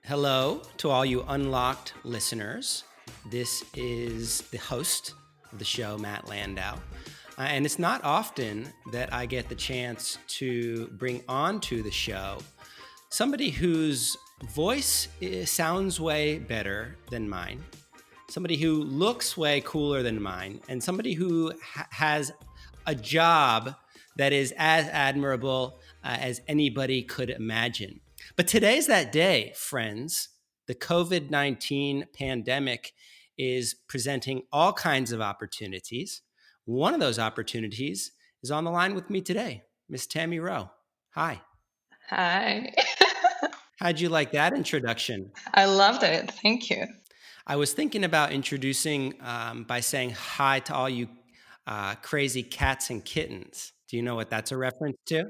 Hello to all you unlocked listeners. This is the host of the show, Matt Landau. And it's not often that I get the chance to bring onto the show somebody whose voice sounds way better than mine, somebody who looks way cooler than mine, and somebody who has a job that is as admirable as anybody could imagine. But today's that day, friends. The COVID-19 pandemic is presenting all kinds of opportunities. One of those opportunities is on the line with me today, Miss Tammy Rowe. Hi. Hi. How'd you like that introduction? I loved it. Thank you. I was thinking about introducing by saying hi to all you crazy cats and kittens. Do you know what that's a reference to?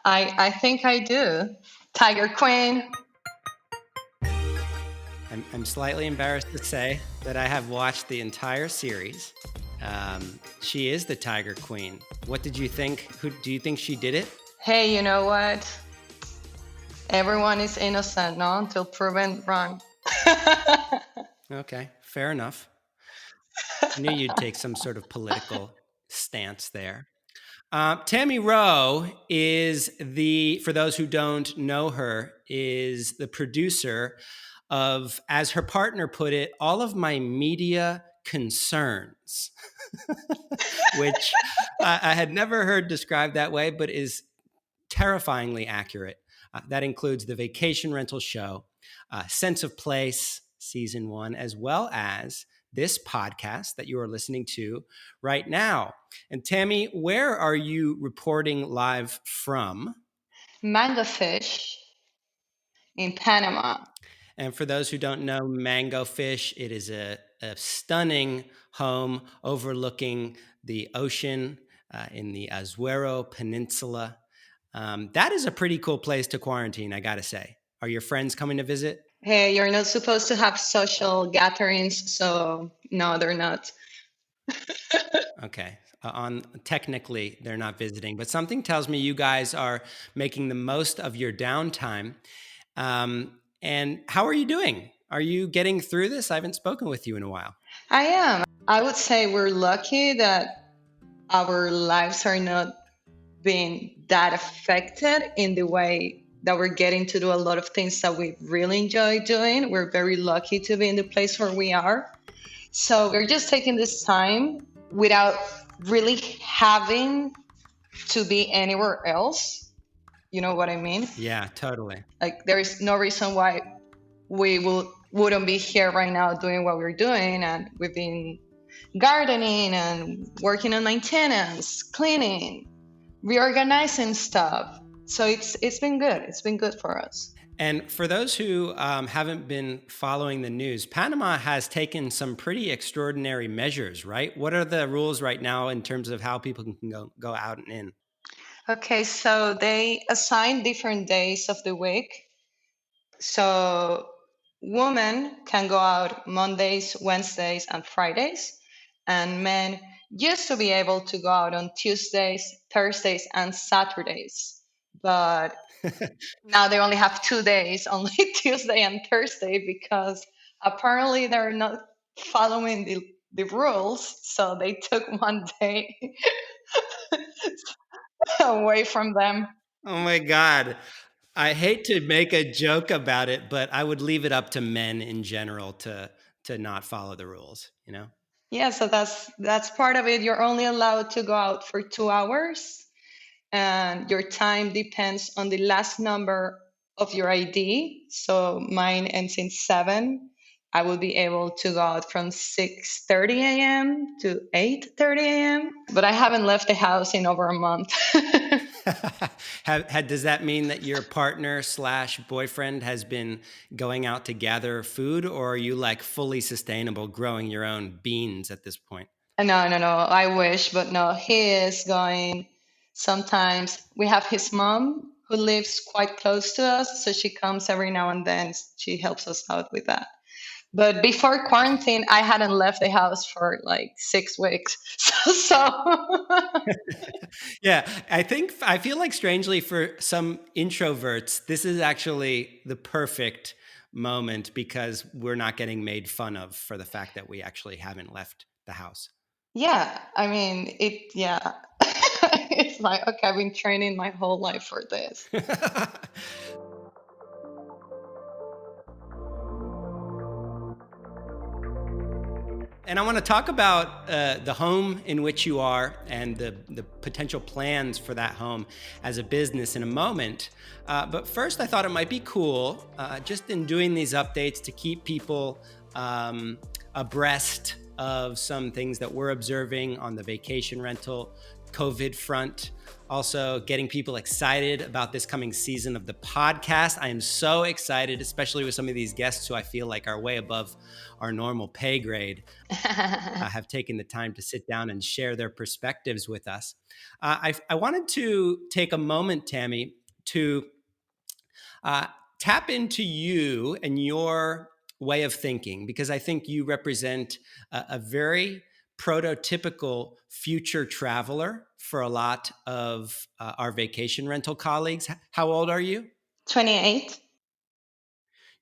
I think I do. Tiger Queen. I'm slightly embarrassed to say that I have watched the entire series. She is the Tiger Queen. What did you think? Do you think she did it? Hey, you know what? Everyone is innocent, no? Until proven wrong. Okay, fair enough. I knew you'd take some sort of political stance there. Tammy Rowe is for those who don't know her, is the producer of, as her partner put it, all of my media concerns, which I had never heard described that way, but is terrifyingly accurate. That includes the Vacation Rental Show, Sense of Place, Season 1, as well as this podcast that you are listening to right now. And Tammy, where are you reporting live from? Mangofish in Panama. And for those who don't know Mangofish, it is a stunning home overlooking the ocean in the Azuero Peninsula. That is a pretty cool place to quarantine, I gotta say. Are your friends coming to visit? Hey, you're not supposed to have social gatherings, so no, they're not. Okay. Technically, they're not visiting, but something tells me you guys are making the most of your downtime. And how are you doing? Are you getting through this? I haven't spoken with you in a while. I am. I would say we're lucky that our lives are not being that affected in the way that we're getting to do a lot of things that we really enjoy doing. We're very lucky to be in the place where we are. So we're just taking this time without really having to be anywhere else. You know what I mean? Yeah, totally. Like there is no reason why we wouldn't be here right now doing what we're doing, and we've been gardening and working on maintenance, cleaning, reorganizing stuff. So it's been good. It's been good for us. And for those who haven't been following the news, Panama has taken some pretty extraordinary measures, right? What are the rules right now in terms of how people can go out and in? Okay, so they assign different days of the week. So women can go out Mondays, Wednesdays, and Fridays, and men used to be able to go out on Tuesdays, Thursdays, and Saturdays. But now they only have 2 days, only Tuesday and Thursday, because apparently they're not following the rules. So they took one day away from them. Oh my God. I hate to make a joke about it, but I would leave it up to men in general to not follow the rules, you know? Yeah, so that's part of it. You're only allowed to go out for 2 hours, and your time depends on the last number of your ID. So mine ends in 7. I will be able to go out from 6:30 a.m. to 8:30 a.m. But I haven't left the house in over a month. Does that mean that your partner / boyfriend has been going out to gather food, or are you like fully sustainable growing your own beans at this point? No, no, no. I wish, but no, he is going. Sometimes we have his mom who lives quite close to us, so she comes every now and then. She helps us out with that. But before quarantine, I hadn't left the house for like 6 weeks. Yeah, I feel like strangely for some introverts, this is actually the perfect moment because we're not getting made fun of for the fact that we actually haven't left the house. Yeah, I mean, yeah. It's like, okay, I've been training my whole life for this. And I want to talk about the home in which you are and the potential plans for that home as a business in a moment. But first, I thought it might be cool, just in doing these updates, to keep people abreast of some things that we're observing on the vacation rental COVID front. Also, getting people excited about this coming season of the podcast. I am so excited, especially with some of these guests who I feel like are way above our normal pay grade, have taken the time to sit down and share their perspectives with us. I wanted to take a moment, Tammy, to tap into you and your way of thinking, because I think you represent a very prototypical future traveler for a lot of our vacation rental colleagues. How old are you? 28.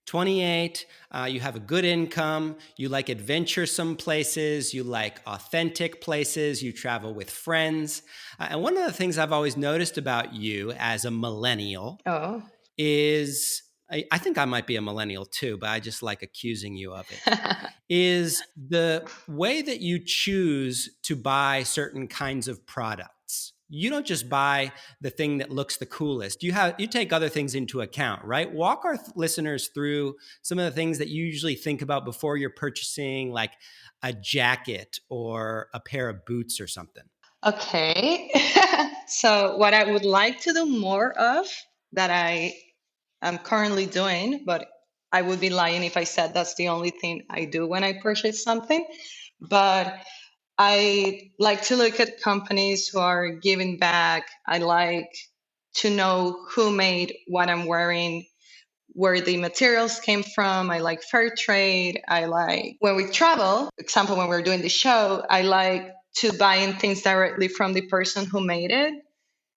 28. You have a good income. You like adventuresome places. You like authentic places. You travel with friends. And one of the things I've always noticed about you as a millennial Oh. is, I think I might be a millennial too, but I just like accusing you of it, is the way that you choose to buy certain kinds of products. You don't just buy the thing that looks the coolest. You take other things into account, right? Walk our listeners through some of the things that you usually think about before you're purchasing, like a jacket or a pair of boots or something. Okay. So, what I would like to do more of that I am currently doing, but I would be lying if I said that's the only thing I do when I purchase something. But I like to look at companies who are giving back. I like to know who made what I'm wearing, where the materials came from. I like fair trade. I like when we travel, for example, when we're doing the show, I like to buy in things directly from the person who made it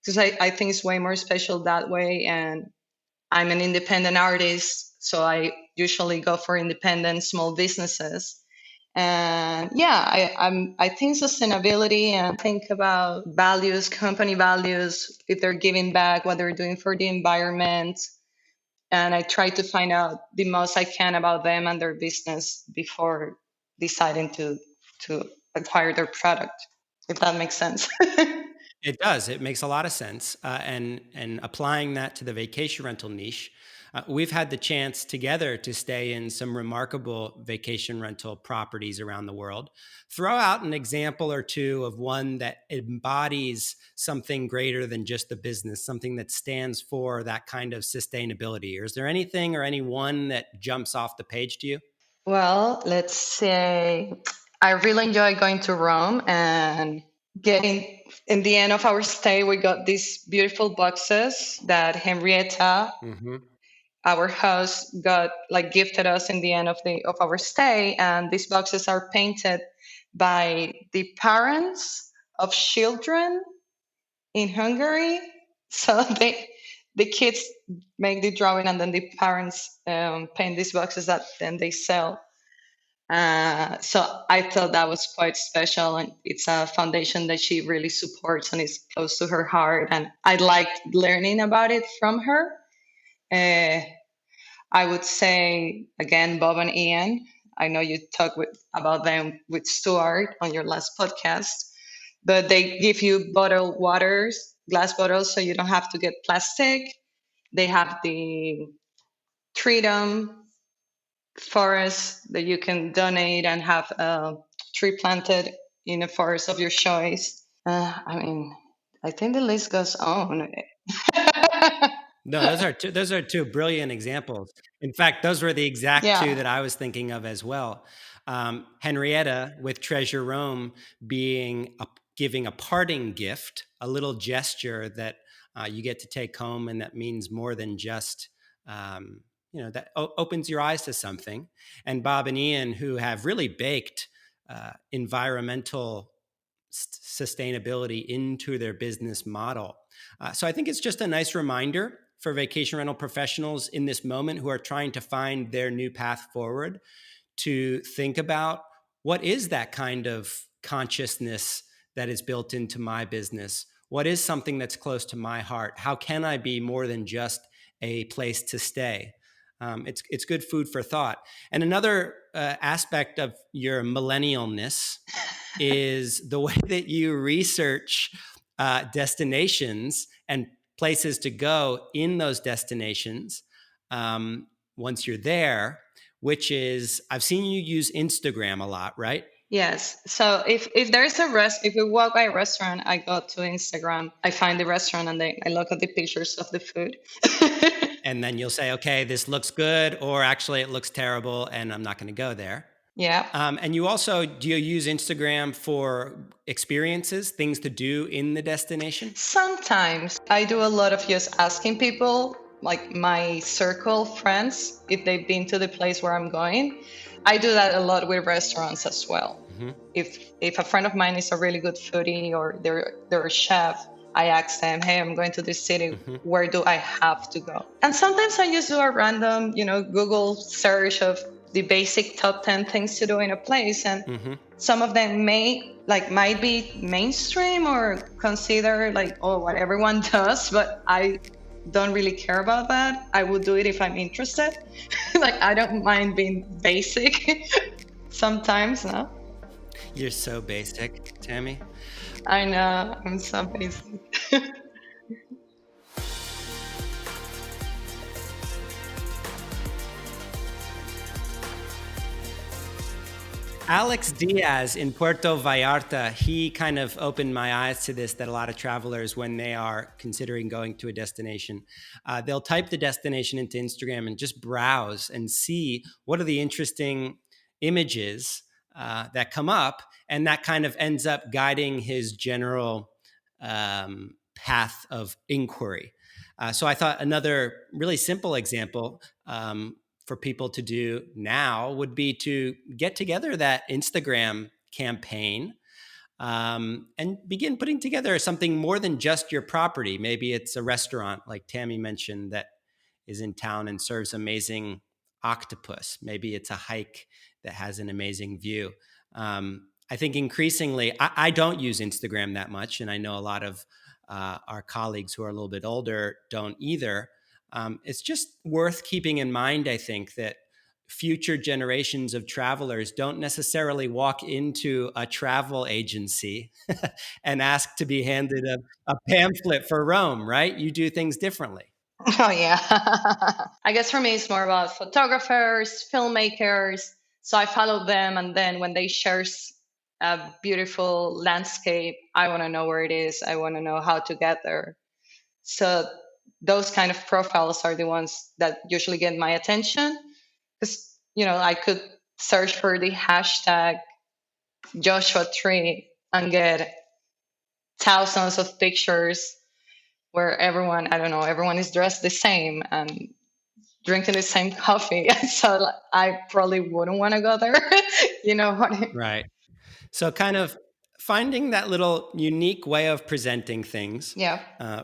because I think it's way more special that way. And I'm an independent artist, so I usually go for independent small businesses. And yeah, I think sustainability and think about values, company values, if they're giving back, what they're doing for the environment. And I try to find out the most I can about them and their business before deciding to acquire their product, if that makes sense. It does. It makes a lot of sense. And applying that to the vacation rental niche, we've had the chance together to stay in some remarkable vacation rental properties around the world. Throw out an example or two of one that embodies something greater than just the business, something that stands for that kind of sustainability. Or is there anything or anyone that jumps off the page to you? Well, let's say I really enjoy going to Rome and getting in the end of our stay, we got these beautiful boxes that Henrietta, Mm-hmm. our host, got like gifted us in the end of the of our stay. And these boxes are painted by the parents of children in Hungary. So the kids make the drawing and then the parents paint these boxes that then they sell. So I thought that was quite special, and it's a foundation that she really supports and is close to her heart. And I liked learning about it from her. Uh, I would say again, Bob and Ian. I know you talked about them with Stuart on your last podcast, but they give you bottled waters, glass bottles, so you don't have to get plastic. They have the Freedom forest that you can donate and have a tree planted in a forest of your choice. I mean, I think the list goes on. No, those are two brilliant examples. In fact, those were the exact two Yeah. that I was thinking of as well. Henrietta with Treasure Rome giving a parting gift, a little gesture that you get to take home, and that means more than just that opens your eyes to something. And Bob and Ian, who have really baked environmental sustainability into their business model. So I think it's just a nice reminder for vacation rental professionals in this moment who are trying to find their new path forward to think about, what is that kind of consciousness that is built into my business? What is something that's close to my heart? How can I be more than just a place to stay? It's good food for thought. And another aspect of your millennialness is the way that you research destinations and places to go in those destinations once you're there, which is, I've seen you use Instagram a lot, right? Yes. So if there's if we walk by a restaurant, I go to Instagram, I find the restaurant, and then I look at the pictures of the food. And then you'll say, okay, this looks good, or actually it looks terrible and I'm not going to go there. Yeah. And you also, do you use Instagram for experiences, things to do in the destination? Sometimes I do a lot of just asking people, like my circle friends, if they've been to the place where I'm going. I do that a lot with restaurants as well. Mm-hmm. If a friend of mine is a really good foodie or they're a chef, I ask them, hey, I'm going to this city. Mm-hmm. Where do I have to go? And sometimes I just do a random, Google search of the basic top 10 things to do in a place. And mm-hmm. some of them might be mainstream or consider what everyone does, but I don't really care about that. I will do it if I'm interested. I don't mind being basic sometimes, no? You're so basic, Tammy. I know, I'm so basic. Alex Diaz in Puerto Vallarta, he kind of opened my eyes to this, that a lot of travelers, when they are considering going to a destination, they'll type the destination into Instagram and just browse and see what are the interesting images that come up. And that kind of ends up guiding his general path of inquiry. So I thought another really simple example for people to do now would be to get together that Instagram campaign and begin putting together something more than just your property. Maybe it's a restaurant, like Tammy mentioned, that is in town and serves amazing octopus. Maybe it's a hike that has an amazing view. I think increasingly, I don't use Instagram that much, and I know a lot of our colleagues who are a little bit older don't either. It's just worth keeping in mind, I think, that future generations of travelers don't necessarily walk into a travel agency and ask to be handed a pamphlet for Rome, right? You do things differently. Oh, yeah. I guess for me, it's more about photographers, filmmakers. So I follow them, and then when they share a beautiful landscape, I want to know where it is. I want to know how to get there. So those kind of profiles are the ones that usually get my attention, because I could search for the hashtag Joshua Tree and get thousands of pictures where everyone is dressed the same and drinking the same coffee. So I probably wouldn't want to go there. You know what I mean? Right. So kind of finding that little unique way of presenting things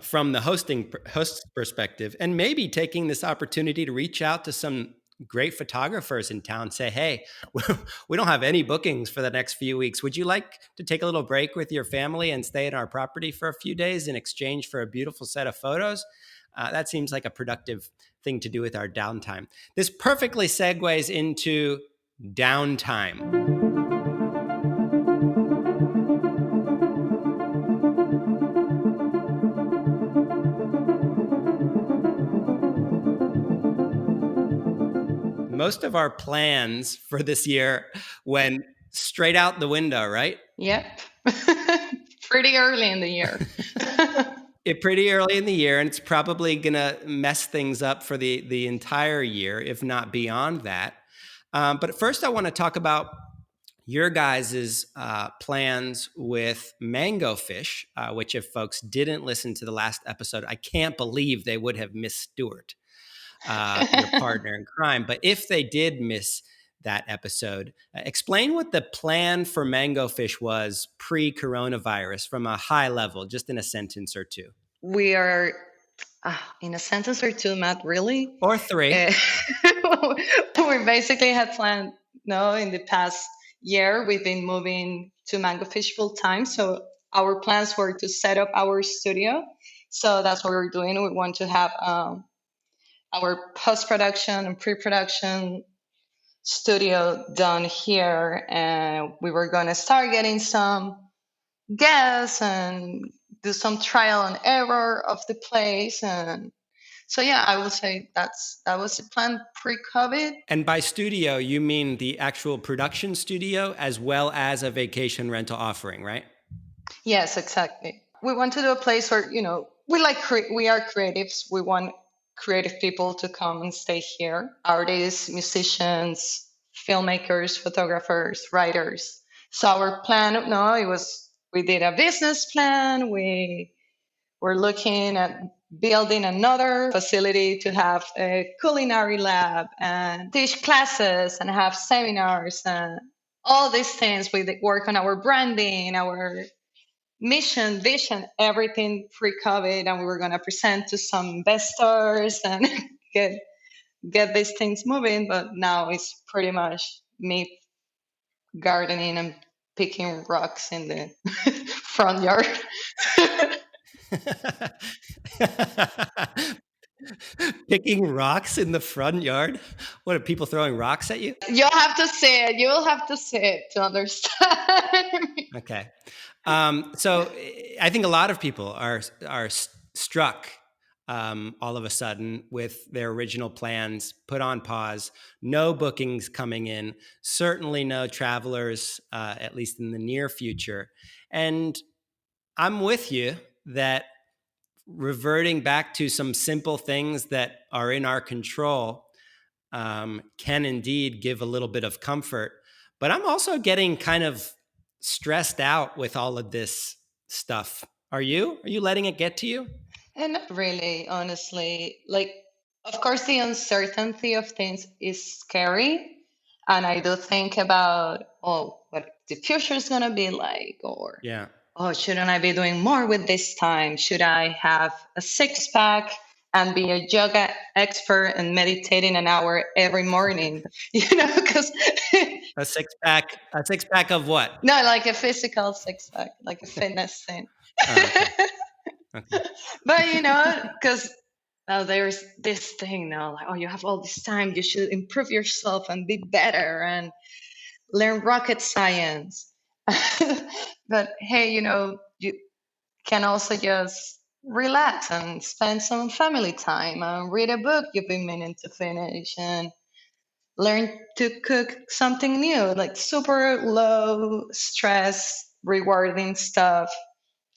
from the host's perspective, and maybe taking this opportunity to reach out to some great photographers in town, say, hey, we don't have any bookings for the next few weeks. Would you like to take a little break with your family and stay at our property for a few days in exchange for a beautiful set of photos? That seems like a productive thing to do with our downtime. This perfectly segues into downtime. Most of our plans for this year went straight out the window, right? Yep. Pretty early in the year. Pretty early in the year, and it's probably going to mess things up for the entire year, if not beyond that. But first, I want to talk about your guys' plans with Mangofish, which if folks didn't listen to the last episode, I can't believe they would have missed Stuart. your partner in crime. But if they did miss that episode, explain what the plan for Mangofish was pre-coronavirus from a high level, just in a sentence or two. We are, in a sentence or two, Matt, really? Or three. We basically had planned, no, in the past year, we've been moving to Mangofish full time. So our plans were to set up our studio. So that's what we're doing. We want to have our post production and pre production studio done here. And we were going to start getting some guests and do some trial and error of the place. And so, yeah, I would say that was the plan pre-COVID. And by studio, you mean the actual production studio as well as a vacation rental offering, right? Yes, exactly. We want to do a place where, we are creatives. We want creative people to come and stay here. Artists, musicians, filmmakers, photographers, writers. So our plan, we did a business plan. We were looking at building another facility to have a culinary lab and teach classes and have seminars and all these things. We work on our branding, our mission, vision, everything pre-COVID, and we were going to present to some investors and get these things moving. But now it's pretty much me gardening and picking rocks in the front yard. Picking rocks in the front yard? What are people throwing rocks at you? You'll have to say it. You will have to say it to understand. Okay. So I think a lot of people are struck all of a sudden with their original plans put on pause, no bookings coming in, certainly no travelers, at least in the near future. And I'm with you that reverting back to some simple things that are in our control can indeed give a little bit of comfort. But I'm also getting kind of stressed out with all of this stuff. Are you? Are you letting it get to you? And not really, honestly. Like, of course, the uncertainty of things is scary. And I do think about, what the future is going to be like, or, Yeah. Shouldn't I be doing more with this time? Should I have a six pack and be a yoga expert and meditating an hour every morning? Because a six pack of what? No, like a physical six pack, like a fitness thing. Oh, okay. But because now there's this thing now, like, you have all this time, you should improve yourself and be better and learn rocket science. But hey, you can also just relax and spend some family time and read a book you've been meaning to finish and learn to cook something new, like super low stress, rewarding stuff.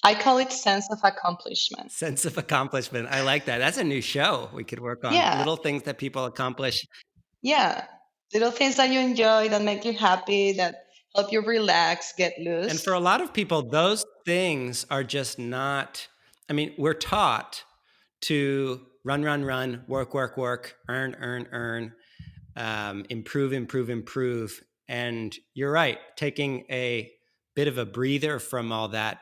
I call it sense of accomplishment. Sense of accomplishment. I like that. That's a new show we could work on. Yeah. Little things that people accomplish. Yeah. Little things that you enjoy, that make you happy, that help you relax, get loose. And for a lot of people, those things are just not, we're taught to run, work, earn, improve. And you're right, taking a bit of a breather from all that,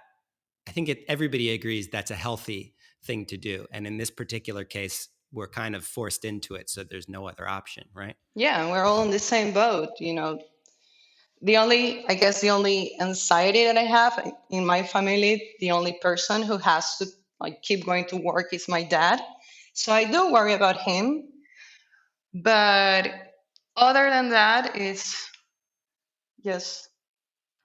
I think everybody agrees that's a healthy thing to do. And in this particular case, we're kind of forced into it, so there's no other option, right? Yeah, we're all in the same boat, The only anxiety that I have in my family, the only person who has to keep going to work is my dad. So I do worry about him. But other than that, it's just,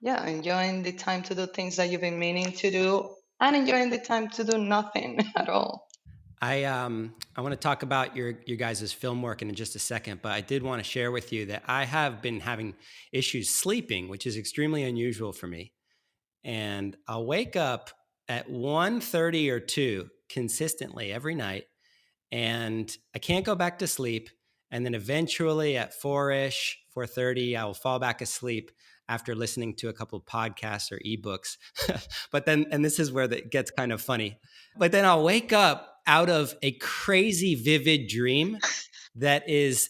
enjoying the time to do things that you've been meaning to do and enjoying the time to do nothing at all. I want to talk about your guys' film work in just a second, but I did want to share with you that I have been having issues sleeping, which is extremely unusual for me. And I'll wake up at 1:30 or 2 consistently every night, and I can't go back to sleep. And then eventually at 4-ish, 4:30, I will fall back asleep after listening to a couple of podcasts or ebooks. But then, and this is where it gets kind of funny, but then I'll wake up out of a crazy vivid dream that is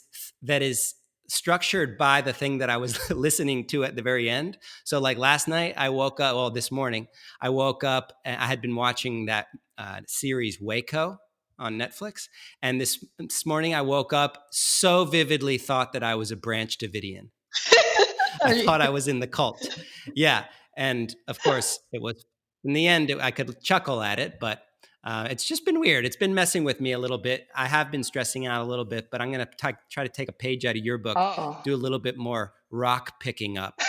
structured by the thing that I was listening to at the very end. So like last night I woke up, well, this morning I woke up and I had been watching that series Waco on Netflix. And this morning I woke up so vividly thought that I was a Branch Davidian. I thought I was in the cult. Yeah. And of course it was, in the end, I could chuckle at it, but it's just been weird. It's been messing with me a little bit. I have been stressing out a little bit, but I'm going to try to take a page out of your book, do a little bit more rock picking up.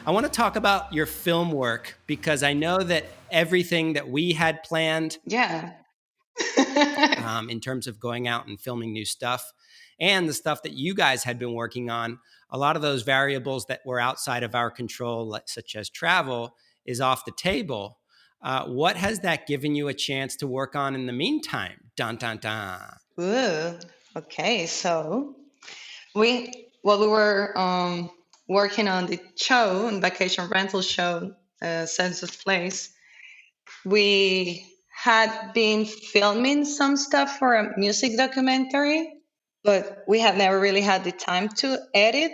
I want to talk about your film work because I know that everything that we had planned, in terms of going out and filming new stuff and the stuff that you guys had been working on, a lot of those variables that were outside of our control, such as travel, is off the table. What has that given you a chance to work on in the meantime? Dun, dun, dun. Ooh, okay. So we were working on the show, and vacation rental show, Census Place. We had been filming some stuff for a music documentary, but we had never really had the time to edit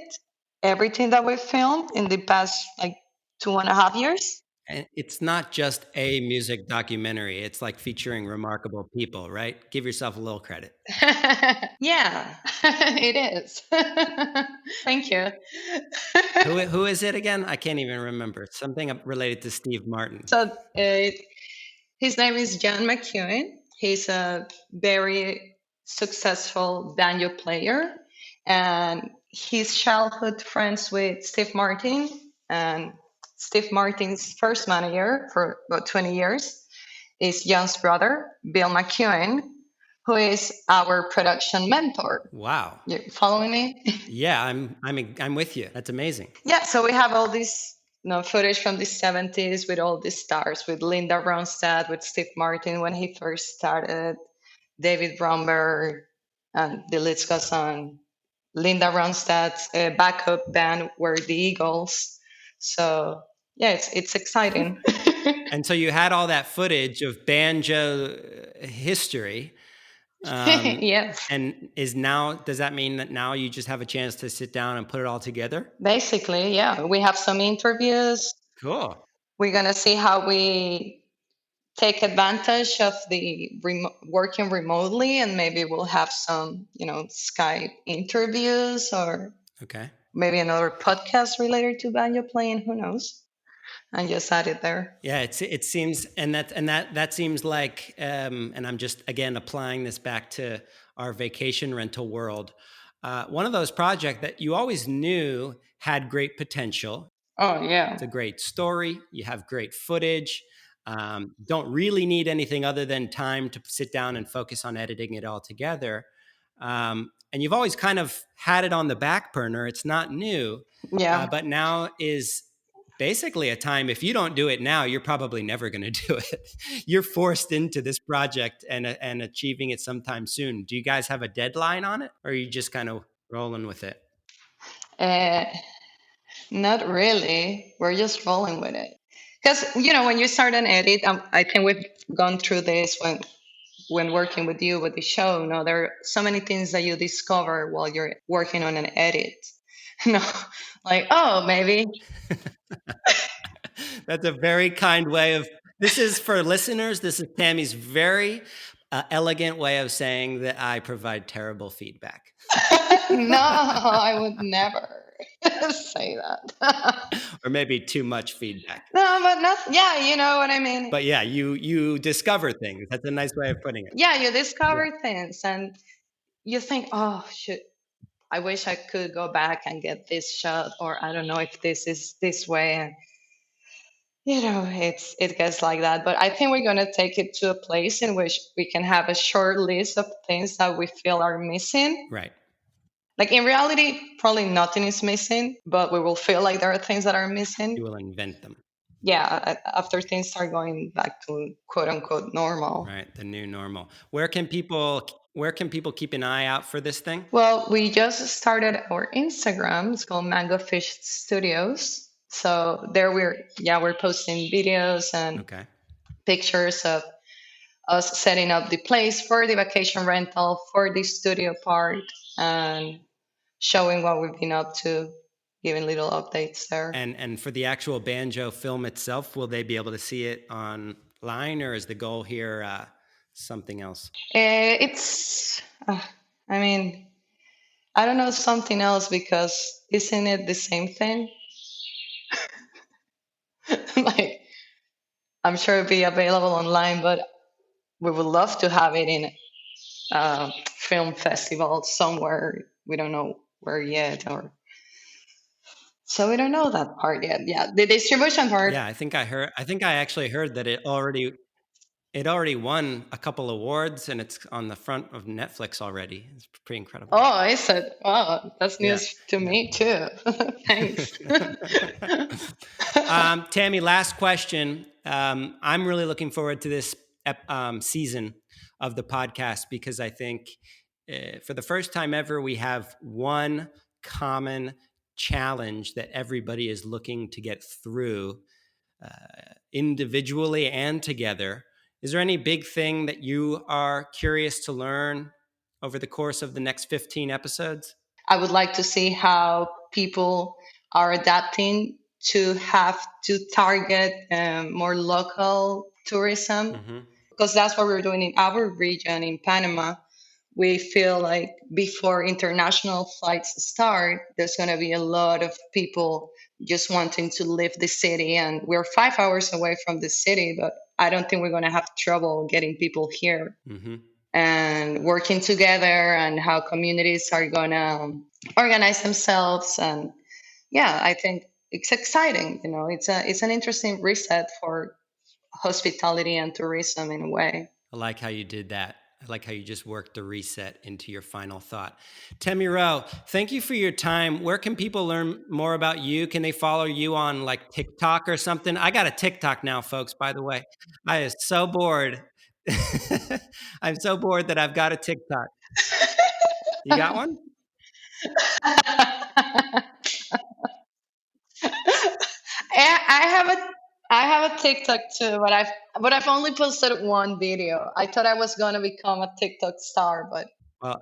everything that we filmed in the past like 2.5 years. And it's not just a music documentary. It's like featuring remarkable people, right? Give yourself a little credit. Yeah, it is. Thank you. Who is it again? I can't even remember. Something related to Steve Martin. So his name is John McEuen. He's a very successful banjo player, and he's childhood friends with Steve Martin, and Steve Martin's first manager for about 20 years is John's brother, Bill McEuen, who is our production mentor. Wow. You following me? Yeah, I'm with you. That's amazing. Yeah, so we have all this footage from the 70s with all these stars, with Linda Ronstadt, with Steve Martin when he first started, David Bromberg, and the list goes on. Linda Ronstadt's backup band were the Eagles. So yeah, it's exciting. And so you had all that footage of banjo history. Yes. And does that mean that now you just have a chance to sit down and put it all together? Basically, yeah. We have some interviews. Cool. We're going to see how we take advantage of the working remotely, and maybe we'll have some, Skype interviews, or maybe another podcast related to banjo playing. Who knows? And just add it there. Yeah, it seems, and that seems like, and I'm just again applying this back to our vacation rental world. One of those projects that you always knew had great potential. Oh yeah, it's a great story. You have great footage. Don't really need anything other than time to sit down and focus on editing it all together. And you've always kind of had it on the back burner. It's not new. Yeah. But now is basically a time, if you don't do it now, you're probably never going to do it. You're forced into this project and achieving it sometime soon. Do you guys have a deadline on it, or are you just kind of rolling with it? Not really. We're just rolling with it. Because, when you start an edit, I think we've gone through this when working with you with the show. There are so many things that you discover while you're working on an edit. Like, oh, maybe. That's a very kind way of, this is for listeners, this is Tammy's very elegant way of saying that I provide terrible feedback. No, I would never say that. Or maybe too much feedback. No, but not, yeah, you know what I mean. But yeah, you discover things. That's a nice way of putting it. Yeah, you discover things, and you think, oh, shit, I wish I could go back and get this shot, or I don't know if this is this way. And, it gets like that. But I think we're going to take it to a place in which we can have a short list of things that we feel are missing. Right. Like in reality, probably nothing is missing, but we will feel like there are things that are missing. You will invent them. Yeah, after things start going back to quote unquote normal. Right, the new normal. Where can people Where can people keep an eye out for this thing? Well, we just started our Instagram. It's called Mangofish Studios. So there we're posting videos and Okay. pictures of us setting up the place for the vacation rental for the studio part and showing what we've been up to, giving little updates there. And for the actual banjo film itself, will they be able to see it online, or is the goal here something else? I mean, I don't know something else because isn't it the same thing? Like, I'm sure it'll be available online, but we would love to have it in a film festival somewhere. We don't know where yet, or so we don't know that part yet. Yeah, the distribution part. Yeah, I think I actually heard that it already won a couple awards, and it's on the front of Netflix already. It's pretty incredible. Oh, I said, oh, that's Yeah, news to yeah. me too. Thanks. Tammy, last question. I'm really looking forward to this season of the podcast because I think for the first time ever, we have one common challenge that everybody is looking to get through individually and together. Is there any big thing that you are curious to learn over the course of the next 15 episodes? I would like to see how people are adapting to have to target more local tourism, Mm-hmm. because that's what we're doing in our region in Panama. We feel like before international flights start, there's going to be a lot of people just wanting to leave the city. And we're 5 hours away from the city, but I don't think we're going to have trouble getting people here. Mm-hmm. And working together and how communities are going to organize themselves. And yeah, I think it's exciting. It's an interesting reset for hospitality and tourism in a way. I like how you did that. I like how you just worked the reset into your final thought. Tammy Rowe, thank you for your time. Where can people learn more about you? Can they follow you on like TikTok or something? I got a TikTok now, folks, by the way. I am so bored. I'm so bored that I've got a TikTok. You got one? I have a TikTok too, but I've only posted one video. I thought I was gonna become a TikTok star, but Well,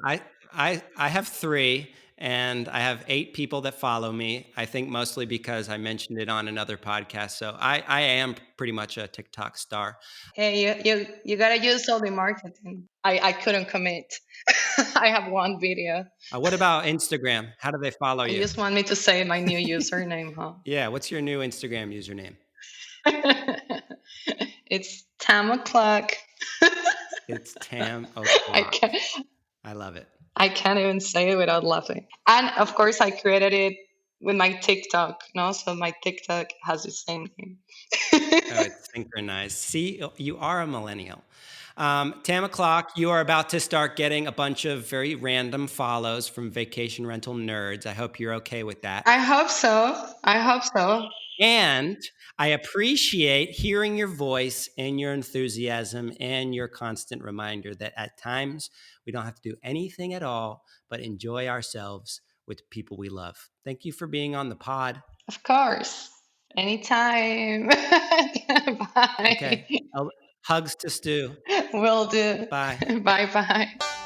I have 3, and I have 8 people that follow me. I think mostly because I mentioned it on another podcast. So I am pretty much a TikTok star. hey, you gotta use all the marketing. I couldn't commit. I have one video. What about Instagram? How do they follow You you? just want me to say my new username, huh? Yeah, what's your new Instagram username? It's Tam o'clock. It's Tam I O'Clock. can't. I love it. I can't even say it without laughing. And of course, I created it with my TikTok. No, so my TikTok has the same name. Oh, it's synchronized. See, you are a millennial. Tam O'Clock, you are about to start getting a bunch of very random follows from vacation rental nerds. I hope you're okay with that. I hope so. I hope so. And I appreciate hearing your voice and your enthusiasm and your constant reminder that at times we don't have to do anything at all but enjoy ourselves with people we love. Thank you for being on the pod. Of course. Anytime. Bye. Okay. Hugs to Stu. Will do. Bye. Bye bye.